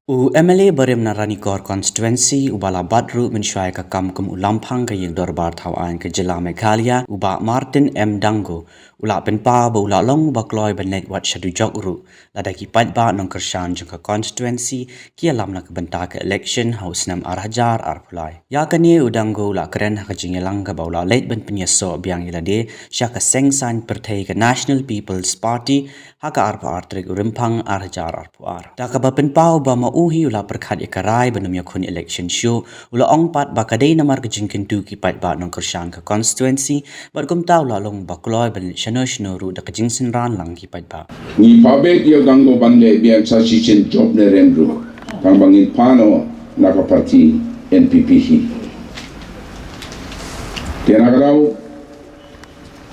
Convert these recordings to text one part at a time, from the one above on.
MLA Barim Naranikor constituency ubala badru mensyai ka kamkum ulampang ka yung dorbar tawaan ka jila Meghalaya uba Martin M Dango ula penpa ba ula long ba kloi ba net wat dujok ru lada ki paidbah nongkyrshan jung ka constituency ki ïalam na kabenta ka election haus nam arhajar arpulai ya kani udango ula keren ka jingelang ka ba ula leit ben penyeso biang ilade sya ka sengsan pertai ka National People's Party haka arpa artrik urimpang arhajar arpuar da ka ba penpa ba uhi ula perkat ikarai benum yakun election show ula ongpat bakadei namar kejingkin tu ki paidbah nongkyrshan ka constituency bargum tau la long bakloi ben shano ru da kejingsin ran lang ki paidbah ni pabe dia Dango bande biar saksi chen job ne remru kang bangin pano naka parti NPP hi tena garau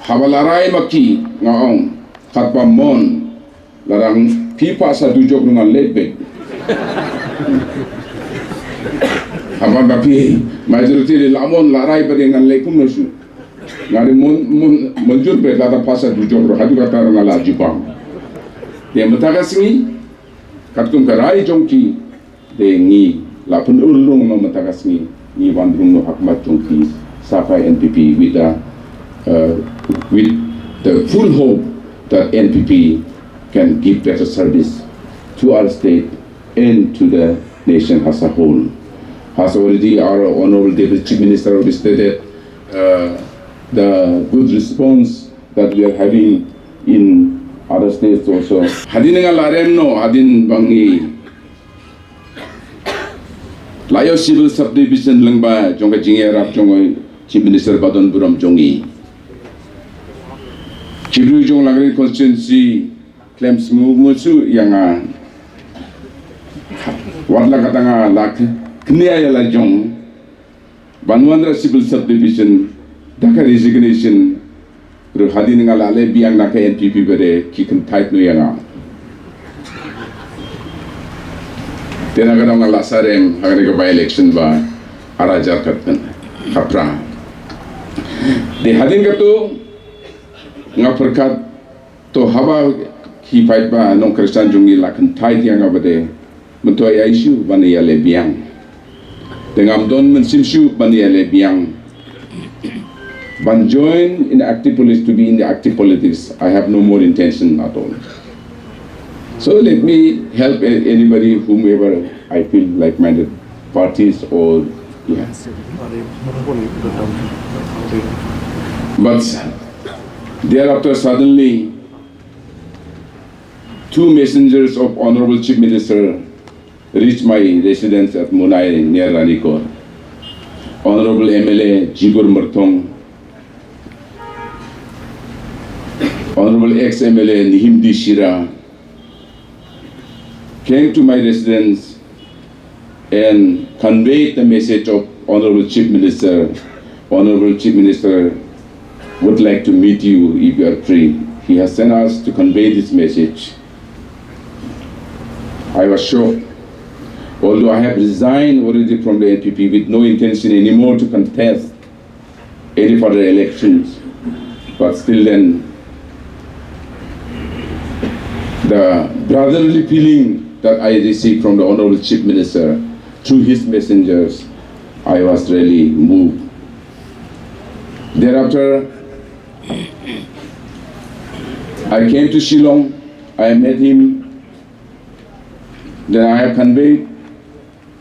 habalarai maki ngaong khatpa mon larang pipa sa dujok dengan lebek Haman tapi majoriti di lamon larai pada dengan lekum nasu ngari munjur be lada pasar dujok ro hadu kata ngala jipang dia matagasmi katkum karai jongki de ngi la pun ulung no matagasmi ni wandrung no hakmat jongki sakai NPP with the full hope that NPP can give better service to our state and to the nation as a whole. Has already our Honorable Deputy Chief Minister already stated the good response that we are having in other states also. Hadin nga larem no, hadin bangi layo civil subdivision lang ba jong ka jingerap jong Chief Minister Badon Buram jongi. Kibru jong langri constituency claims ngusu yang warna katanga lak knia ya la jong banwandra civil subdivision daka resignation ru hadin ngala le biang naka NPP bere kiken tight no yanga tena kadang ngala sarem hagre ka by election ba arajar katkan kapra de hadin katu ngaperkat to haba ki paidbah nongkyrshan jungi lakan tight yanga bade mentua ya isu bani ya lebiang dengan don mensimsu bani ya lebiang ban join in the active politics to be in the active politics. I have no more intention at all, so let me help anybody whomever I feel like-minded parties or yeah. But thereafter suddenly two messengers of Honorable Chief Minister reached my residence at Munai near Ranikor. Honorable MLA Jigur Mertong, Honorable ex-MLA Nihimdi Shira came to my residence and conveyed the message of Honorable Chief Minister. Honorable Chief Minister would like to meet you if you are free. He has sent us to convey this message. I was shocked. Although I have resigned already from the NPP with no intention anymore to contest any further elections, but still then the brotherly feeling that I received from the Honorable Chief Minister through his messengers, I was really moved. Thereafter, I came to Shillong, I met him, then I have conveyed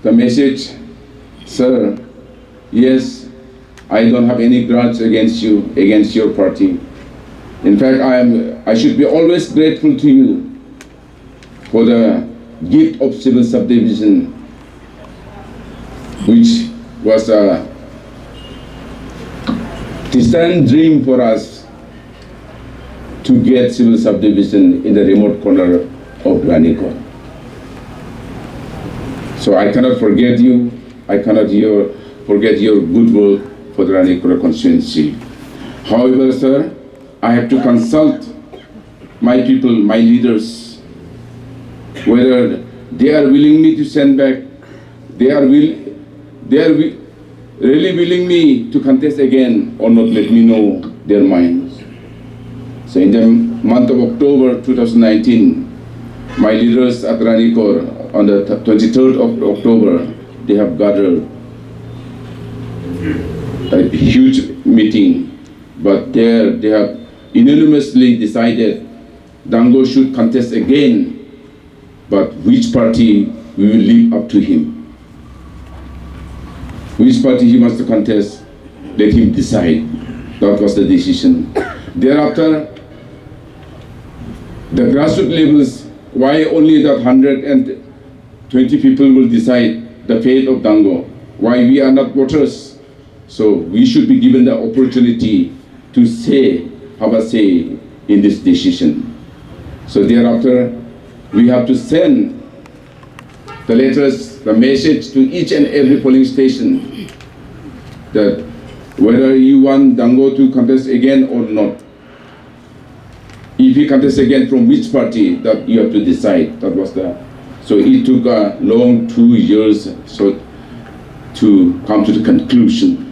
the message, sir, yes, I don't have any grudge against you, against your party. In fact, I should be always grateful to you for the gift of civil subdivision, which was a distant dream for us to get civil subdivision in the remote corner of Ranikor. So I cannot forget you. I cannot forget your good work for the Ranikor constituency. However, sir, I have to consult my people, my leaders, whether they are willing me to send back. They are really willing me to contest again or not. Let me know their minds. So in the month of October 2019, my leaders at Ranikor on the 23rd of October, they have gathered a huge meeting, but there they have unanimously decided Dango should contest again, but which party we will leave up to him. Which party he wants to contest, let him decide. That was the decision. Thereafter, the grassroots levels, why only that 120 people will decide the fate of Dango? Why we are not voters? So we should be given the opportunity to say, have a say in this decision. So thereafter, we have to send the letters, the message to each and every polling station that whether you want Dango to contest again or not. If he contests again, from which party, that you have to decide. That was the. So it took a long 2 years so to come to the conclusion.